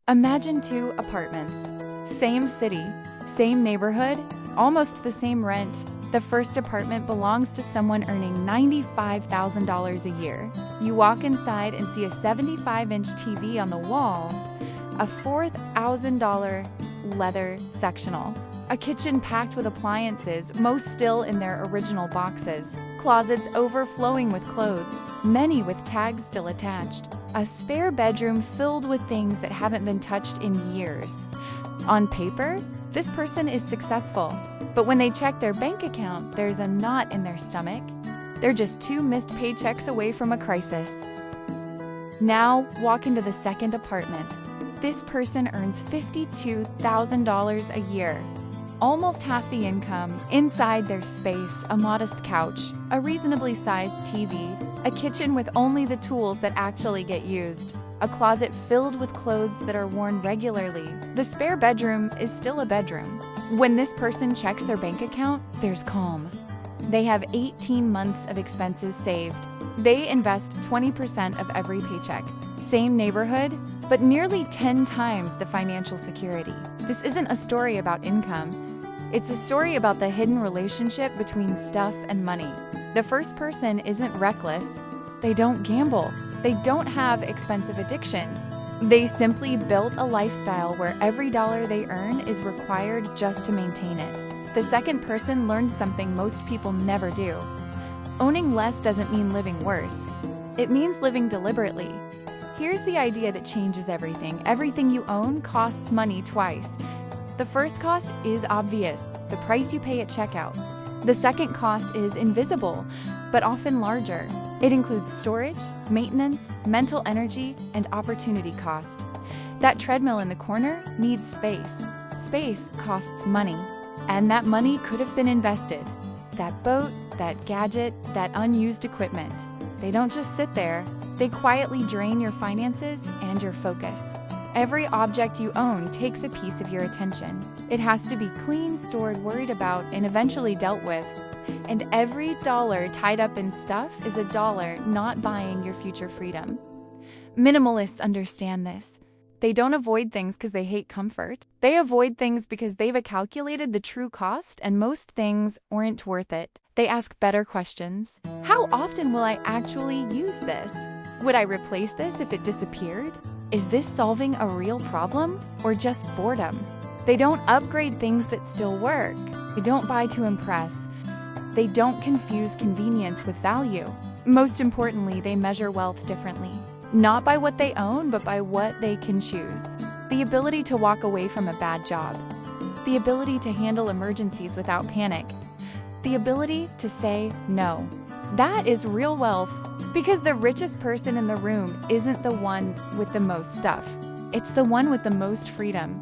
Imagine two apartments. Same city, same neighborhood, almost the same rent. The first apartment belongs to someone earning $95,000 a year. You walk inside and see a 75-inch TV on the wall, a $4,000 leather sectional, a kitchen packed with appliances, most still in their original boxes, closets overflowing with clothes, many with tags still attached, a spare bedroom filled with things that haven't been touched in years. On paper, this person is successful, but when they check their bank account, there's a knot in their stomach. They're just two missed paychecks away from a crisis. Now, walk into the second apartment. This person earns $52,000 a year. Almost half the income. Inside there's space, a modest couch, a reasonably sized TV, a kitchen with only the tools that actually get used, a closet filled with clothes that are worn regularly. The spare bedroom is still a bedroom. When this person checks their bank account, there's calm. They have 18 months of expenses saved. They invest 20% of every paycheck. Same neighborhood, but nearly 10 times the financial security. This isn't a story about income. It's a story about the hidden relationship between stuff and money. The first person isn't reckless. They don't gamble. They don't have expensive addictions. They simply built a lifestyle where every dollar they earn is required just to maintain it. The second person learned something most people never do. Owning less doesn't mean living worse. It means living deliberately. Here's the idea that changes everything. Everything you own costs money twice. The first cost is obvious, the price you pay at checkout. The second cost is invisible, but often larger. It includes storage, maintenance, mental energy, and opportunity cost. That treadmill in the corner needs space. Space costs money, and that money could have been invested. That boat, that gadget, that unused equipment. They don't just sit there, they quietly drain your finances and your focus. Every object you own takes a piece of your attention. It has to be clean, stored, worried about, and eventually dealt with. And every dollar tied up in stuff is a dollar not buying your future freedom. Minimalists understand this. They don't avoid things because they hate comfort. They avoid things because they've calculated the true cost, and most things aren't worth it. They ask better questions. How often will I actually use this? Would I replace this if it disappeared? Is this solving a real problem or just boredom? They don't upgrade things that still work. They don't buy to impress. They don't confuse convenience with value. Most importantly, they measure wealth differently. Not by what they own, but by what they can choose. The ability to walk away from a bad job. The ability to handle emergencies without panic. The ability to say no. That is real wealth. Because the richest person in the room isn't the one with the most stuff. It's the one with the most freedom.